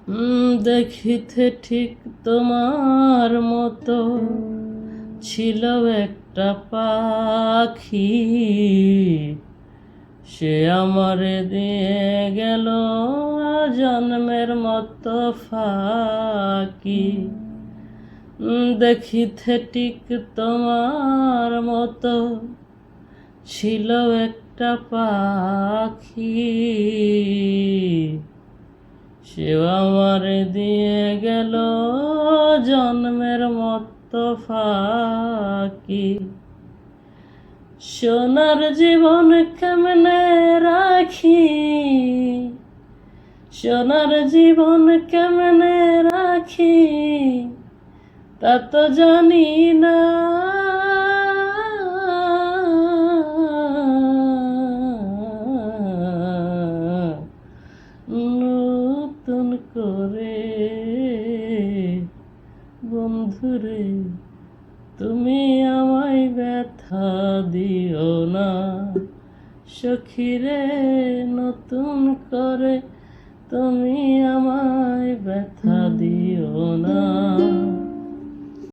দেখিতে ঠিক তোমার মতো ছিল একটা পাখি, সে আমারে দিয়ে গেল জন্মের মতো ফাঁকি। দেখিতে ঠিক তোমার মতো ছিল একটা পাখি, সেও আমারে দিয়ে গেল জন্মের মতো ফাঁকি। সোনার জীবন কেমনে রাখি, সোনার জীবন কেমনে রাখি তা তো জানি না। নতুন করে বন্ধুরে তুমি আমায় ব্যথা দিও না, সখীরে নতুন করে তুমি আমায় ব্যথা দিও না।